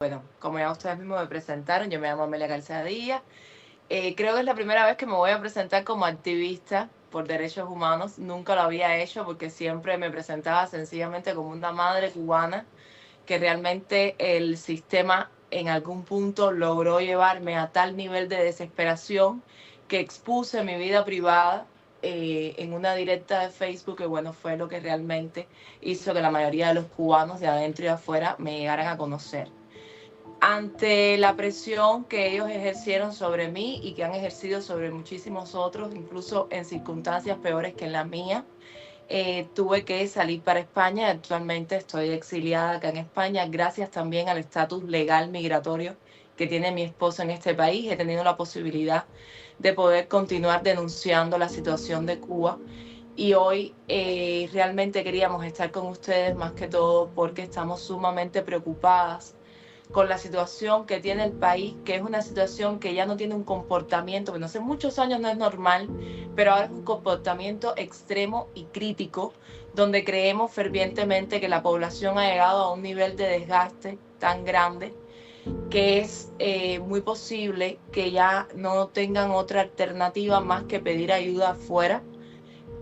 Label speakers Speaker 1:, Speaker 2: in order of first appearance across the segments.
Speaker 1: Bueno, como ya ustedes mismos me presentaron, yo me llamo Amelia García Díaz. Creo que es la primera vez que me voy a presentar como activista por derechos humanos. Nunca lo había hecho porque siempre me presentaba sencillamente como una madre cubana que realmente el sistema en algún punto logró llevarme a tal nivel de desesperación que expuse mi vida privada en una directa de Facebook que bueno, fue lo que realmente hizo que la mayoría de los cubanos de adentro y de afuera me llegaran a conocer. Ante la presión que ellos ejercieron sobre mí y que han ejercido sobre muchísimos otros, incluso en circunstancias peores que en la mía, tuve que salir para España. Actualmente estoy exiliada acá en España, gracias también al estatus legal migratorio que tiene mi esposo en este país. He tenido la posibilidad de poder continuar denunciando la situación de Cuba. Y hoy realmente queríamos estar con ustedes más que todo porque estamos sumamente preocupadas con la situación que tiene el país, que es una situación que ya no tiene un comportamiento, bueno, hace muchos años no es normal, pero ahora es un comportamiento extremo y crítico, donde creemos fervientemente que la población ha llegado a un nivel de desgaste tan grande que es muy posible que ya no tengan otra alternativa más que pedir ayuda afuera.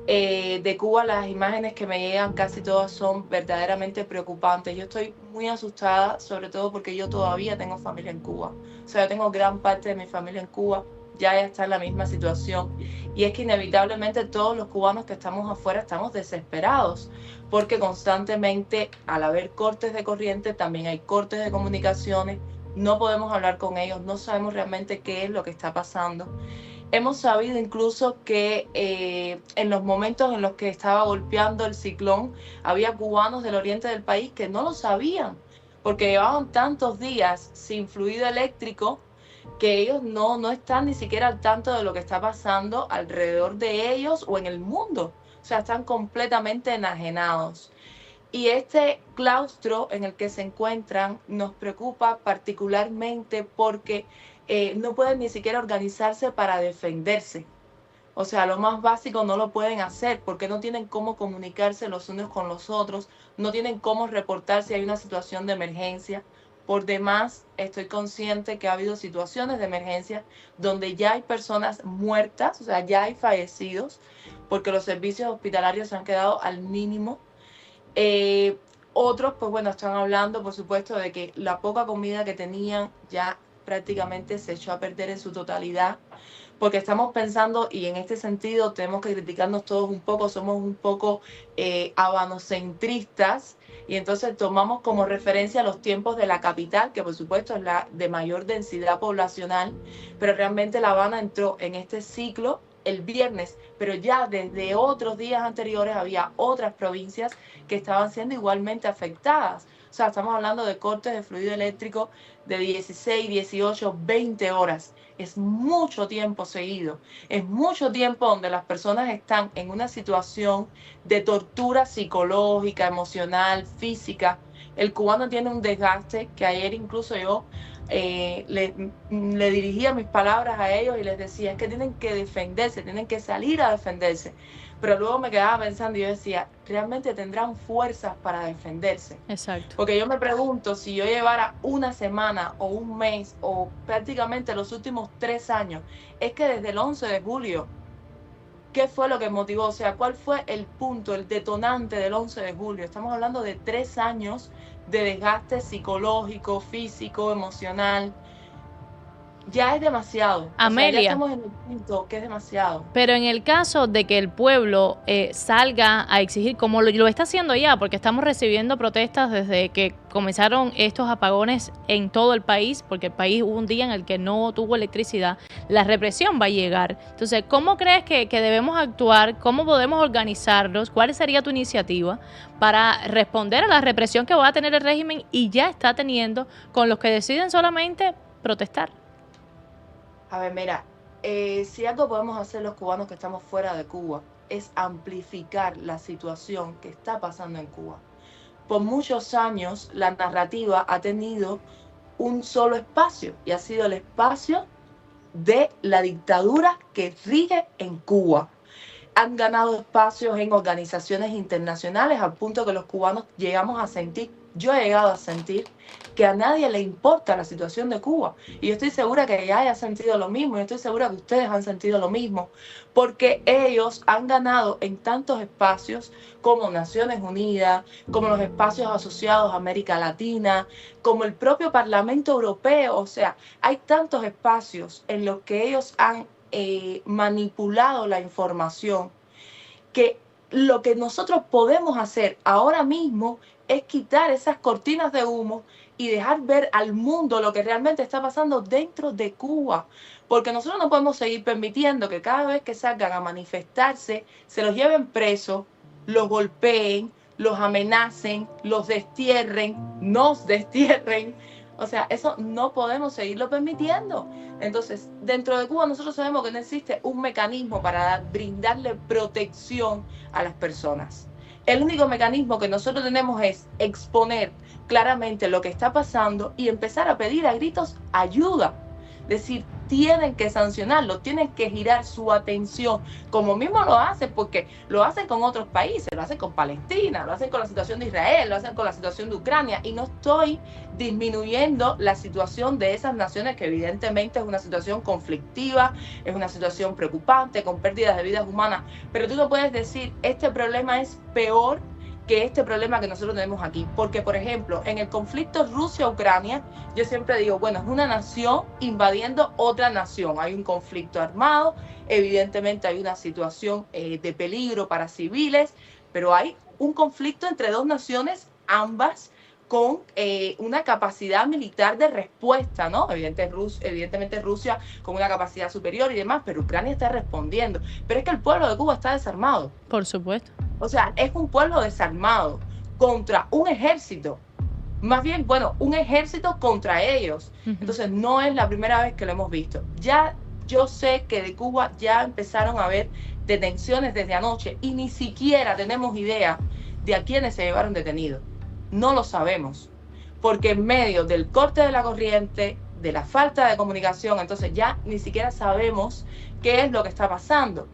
Speaker 1: De Cuba las imágenes que me llegan casi todas son verdaderamente preocupantes. Yo estoy muy asustada, sobre todo porque yo todavía tengo familia en Cuba. O sea, yo tengo gran parte de mi familia en Cuba, ya está en la misma situación. Y es que inevitablemente todos los cubanos que estamos afuera estamos desesperados, porque constantemente al haber cortes de corriente también hay cortes de comunicaciones, no podemos hablar con ellos, no sabemos realmente qué es lo que está pasando. Hemos sabido incluso que en los momentos en los que estaba golpeando el ciclón, había cubanos del oriente del país que no lo sabían, porque llevaban tantos días sin fluido eléctrico que ellos no están ni siquiera al tanto de lo que está pasando alrededor de ellos o en el mundo. O sea, están completamente enajenados. Y este claustro en el que se encuentran nos preocupa particularmente porque no pueden ni siquiera organizarse para defenderse. O sea, lo más básico no lo pueden hacer porque no tienen cómo comunicarse los unos con los otros, no tienen cómo reportar si hay una situación de emergencia. Por demás, estoy consciente que ha habido situaciones de emergencia donde ya hay personas muertas, o sea, ya hay fallecidos, porque los servicios hospitalarios se han quedado al mínimo. eh, Otros, pues bueno, están hablando, por supuesto, de que la poca comida que tenían ya prácticamente se echó a perder en su totalidad, porque estamos pensando, y en este sentido tenemos que criticarnos todos un poco, somos un poco habanocentristas, y entonces tomamos como referencia los tiempos de la capital, que por supuesto es la de mayor densidad poblacional, pero realmente La Habana entró en este ciclo el viernes, pero ya desde otros días anteriores había otras provincias que estaban siendo igualmente afectadas. O sea, estamos hablando de cortes de fluido eléctrico de 16, 18, 20 horas. Es mucho tiempo seguido. Es mucho tiempo donde las personas están en una situación de tortura psicológica, emocional, física. El cubano tiene un desgaste que ayer incluso yo le dirigía mis palabras a ellos y les decía, es que tienen que defenderse, tienen que salir a defenderse. Pero luego me quedaba pensando y yo decía, ¿realmente tendrán fuerzas para defenderse?
Speaker 2: Exacto.
Speaker 1: Porque yo me pregunto si yo llevara una semana o un mes o prácticamente los últimos 3 años, es que desde el 11 de julio, ¿qué fue lo que motivó? O sea, ¿cuál fue el punto, el detonante del 11 de julio? Estamos hablando de 3 años de desgaste psicológico, físico, emocional. Ya es demasiado. O sea, ya
Speaker 2: Amelia,
Speaker 1: estamos en el punto que es demasiado.
Speaker 2: pero en el caso de que el pueblo salga a exigir, como lo está haciendo ya, porque estamos recibiendo protestas desde que comenzaron estos apagones en todo el país, porque el país hubo un día en el que no tuvo electricidad, la represión va a llegar. Entonces, ¿cómo crees que debemos actuar? ¿Cómo podemos organizarnos? ¿Cuál sería tu iniciativa para responder a la represión que va a tener el régimen y ya está teniendo con los que deciden solamente protestar?
Speaker 1: A ver, mira, si algo podemos hacer los cubanos que estamos fuera de Cuba es amplificar la situación que está pasando en Cuba. Por muchos años la narrativa ha tenido un solo espacio y ha sido el espacio de la dictadura que rige en Cuba. Han ganado espacios en organizaciones internacionales al punto que los cubanos llegamos a sentir yo he llegado a sentir que a nadie le importa la situación de Cuba. Y yo estoy segura que ella haya sentido lo mismo, y estoy segura que ustedes han sentido lo mismo, porque ellos han ganado en tantos espacios como Naciones Unidas, como los espacios asociados a América Latina, como el propio Parlamento Europeo. O sea, hay tantos espacios en los que ellos han manipulado la información, que lo que nosotros podemos hacer ahora mismo es quitar esas cortinas de humo y dejar ver al mundo lo que realmente está pasando dentro de Cuba. Porque nosotros no podemos seguir permitiendo que cada vez que salgan a manifestarse se los lleven presos, los golpeen, los amenacen, los destierren, nos destierren. O sea, eso no podemos seguirlo permitiendo. Entonces, dentro de Cuba nosotros sabemos que no existe un mecanismo para brindarle protección a las personas. El único mecanismo que nosotros tenemos es exponer claramente lo que está pasando y empezar a pedir a gritos ayuda. Es decir, tienen que sancionarlo, tienen que girar su atención, como mismo lo hacen, porque lo hacen con otros países, lo hacen con Palestina, lo hacen con la situación de Israel, lo hacen con la situación de Ucrania, y no estoy disminuyendo la situación de esas naciones, que evidentemente es una situación conflictiva, es una situación preocupante, con pérdidas de vidas humanas, pero tú no puedes decir, este problema es peor que este problema que nosotros tenemos aquí. Porque, por ejemplo, en el conflicto Rusia-Ucrania, yo siempre digo, bueno, es una nación invadiendo otra nación. Hay un conflicto armado, evidentemente hay una situación de peligro para civiles, pero hay un conflicto entre dos naciones, ambas con una capacidad militar de respuesta, ¿no? Evidentemente Rusia con una capacidad superior y demás, pero Ucrania está respondiendo. Pero es que el pueblo de Cuba está desarmado.
Speaker 2: Por supuesto.
Speaker 1: O sea, es un pueblo desarmado contra un ejército. Más bien, bueno, un ejército contra ellos. Entonces, no es la primera vez que lo hemos visto. Ya yo sé que de Cuba ya empezaron a haber detenciones desde anoche y ni siquiera tenemos idea de a quiénes se llevaron detenidos. No lo sabemos. Porque en medio del corte de la corriente, de la falta de comunicación, entonces ya ni siquiera sabemos qué es lo que está pasando.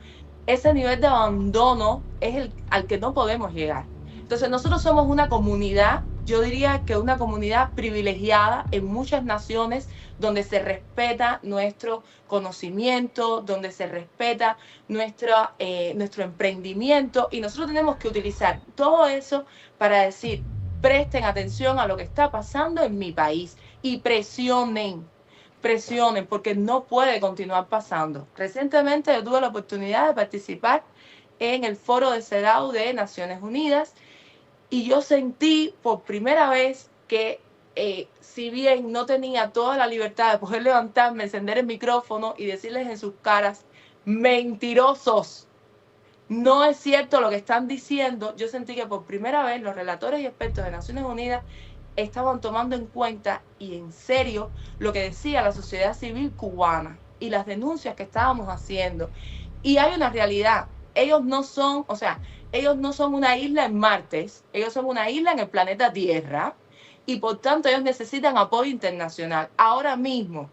Speaker 1: Ese nivel de abandono es el al que no podemos llegar. Entonces nosotros somos una comunidad, yo diría que una comunidad privilegiada en muchas naciones, donde se respeta nuestro conocimiento, donde se respeta nuestro emprendimiento, y nosotros tenemos que utilizar todo eso para decir, presten atención a lo que está pasando en mi país y presionen, porque no puede continuar pasando. Recientemente yo tuve la oportunidad de participar en el foro de CEDAW de Naciones Unidas, y yo sentí por primera vez que si bien no tenía toda la libertad de poder levantarme, encender el micrófono y decirles en sus caras, mentirosos, no es cierto lo que están diciendo, yo sentí que por primera vez los relatores y expertos de Naciones Unidas estaban tomando en cuenta y en serio lo que decía la sociedad civil cubana y las denuncias que estábamos haciendo. Y hay una realidad, ellos no son una isla en Marte, ellos son una isla en el planeta Tierra, y por tanto ellos necesitan apoyo internacional. Ahora mismo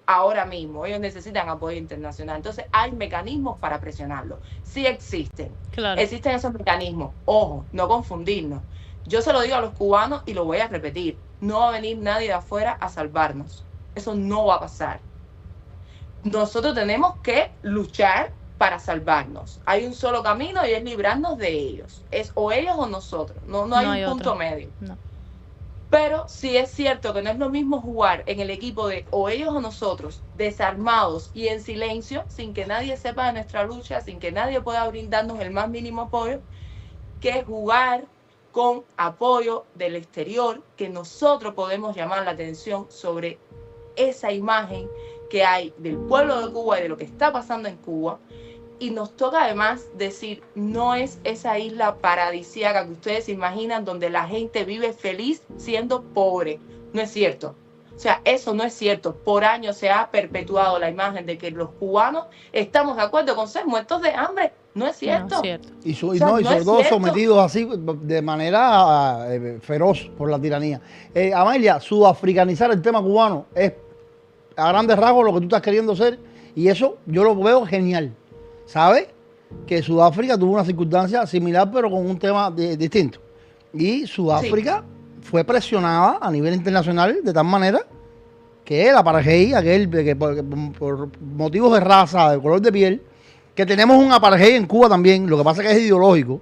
Speaker 1: ellos necesitan apoyo internacional. Entonces hay mecanismos para presionarlo. Sí existen. Claro. Existen esos mecanismos. Ojo, no confundirnos. Yo se lo digo a los cubanos y lo voy a repetir. No va a venir nadie de afuera a salvarnos. Eso no va a pasar. Nosotros tenemos que luchar para salvarnos. Hay un solo camino y es librarnos de ellos. Es o ellos o nosotros. No hay un punto medio. No. Pero sí es cierto que no es lo mismo jugar en el equipo de o ellos o nosotros, desarmados y en silencio, sin que nadie sepa de nuestra lucha, sin que nadie pueda brindarnos el más mínimo apoyo, que jugar con apoyo del exterior, que nosotros podemos llamar la atención sobre esa imagen que hay del pueblo de Cuba y de lo que está pasando en Cuba. Y nos toca además decir, no es esa isla paradisíaca que ustedes imaginan, donde la gente vive feliz siendo pobre. No es cierto. O sea, eso no es cierto. Por años se ha perpetuado la imagen de que los cubanos estamos de acuerdo con ser muertos de hambre. No es cierto. No es cierto.
Speaker 3: Y sobre todo sometidos así de manera feroz por la tiranía. Amelia, sudafricanizar el tema cubano es a grandes rasgos lo que tú estás queriendo hacer, y eso yo lo veo genial. ¿Sabes? Que Sudáfrica tuvo una circunstancia similar, pero con un tema distinto. Y Sudáfrica fue presionada a nivel internacional de tal manera que el apartheid, que por motivos de raza, de color de piel, que tenemos un apartheid en Cuba también, lo que pasa es que es ideológico.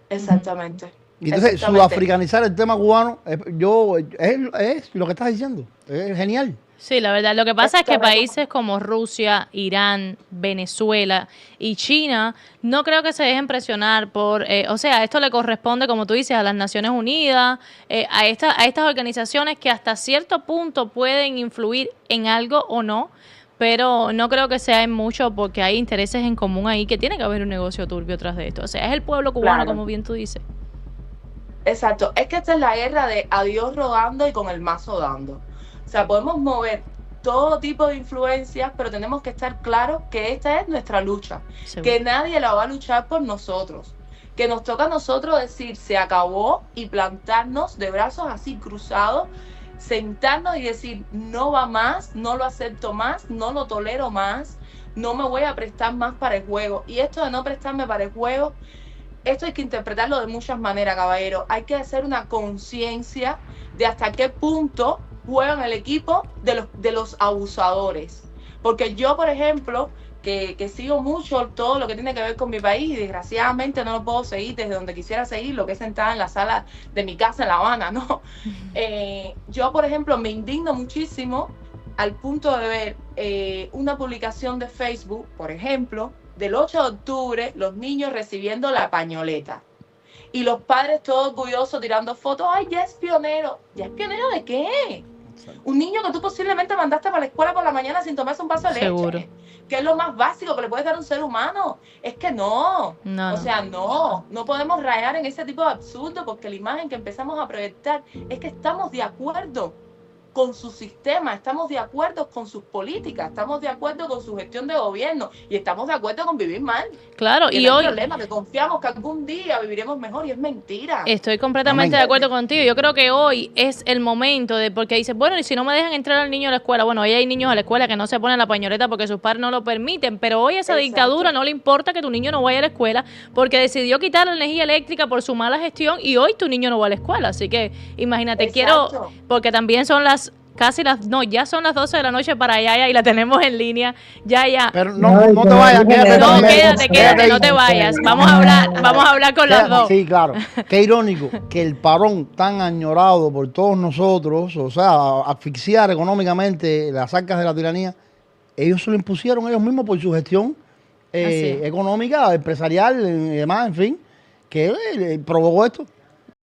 Speaker 1: Exactamente.
Speaker 3: Y entonces, sudafricanizar el tema cubano, es lo que estás diciendo, es genial.
Speaker 2: Sí, la verdad. Lo que pasa es que países como Rusia, Irán, Venezuela y China no creo que se dejen presionar por, o sea, esto le corresponde, como tú dices, a las Naciones Unidas, a estas organizaciones que hasta cierto punto pueden influir en algo o no, pero no creo que sea en mucho porque hay intereses en común ahí, que tiene que haber un negocio turbio tras de esto. O sea, es el pueblo cubano, como bien tú dices.
Speaker 1: Exacto. Es que esta es la guerra de a Dios rogando y con el mazo dando. O sea, podemos mover todo tipo de influencias, pero tenemos que estar claros que esta es nuestra lucha, que nadie la va a luchar por nosotros, que nos toca a nosotros decir se acabó y plantarnos de brazos así cruzados, sentarnos y decir no va más, no lo acepto más, no lo tolero más, no me voy a prestar más para el juego. Y esto de no prestarme para el juego, esto hay que interpretarlo de muchas maneras, caballero. Hay que hacer una conciencia de hasta qué punto juegan el equipo de los abusadores. Porque yo, por ejemplo, que sigo mucho todo lo que tiene que ver con mi país y desgraciadamente no lo puedo seguir desde donde quisiera seguir, lo que es sentada en la sala de mi casa en La Habana, ¿no? Yo, por ejemplo, me indigno muchísimo al punto de ver una publicación de Facebook, por ejemplo, del 8 de octubre, los niños recibiendo la pañoleta. Y los padres todos orgullosos tirando fotos. ¡Ay, ya es pionero! ¿Ya es pionero de qué? Un niño que tú posiblemente mandaste para la escuela por la mañana sin tomarse un vaso de leche.
Speaker 2: Seguro.
Speaker 1: Que es lo más básico que le puedes dar a un ser humano. Es que no. O sea, no podemos rayar en ese tipo de absurdo porque la imagen que empezamos a proyectar es que estamos de acuerdo con su sistema, estamos de acuerdo con sus políticas, estamos de acuerdo con su gestión de gobierno y estamos de acuerdo con vivir mal.
Speaker 2: Claro,
Speaker 1: y hoy el problema que confiamos que algún día viviremos mejor y es mentira.
Speaker 2: Estoy completamente de acuerdo contigo. Yo creo que hoy es el momento de, porque dices, bueno, y si no me dejan entrar al niño a la escuela, bueno, hoy hay niños a la escuela que no se ponen la pañoleta porque sus padres no lo permiten, pero hoy esa dictadura no le importa que tu niño no vaya a la escuela porque decidió quitar la energía eléctrica por su mala gestión y hoy tu niño no va a la escuela. Así que imagínate, porque también son ya son las 12 de la noche para Yaya y la tenemos en línea. Yaya.
Speaker 3: Pero no te vayas, quédate.
Speaker 2: No, quédate, no te vayas. Vamos a hablar con las dos.
Speaker 3: Sí, claro. Qué irónico que el parón tan añorado por todos nosotros, o sea, asfixiar económicamente las arcas de la tiranía, ellos se lo impusieron ellos mismos por su gestión económica, empresarial y demás, en fin, que provocó esto.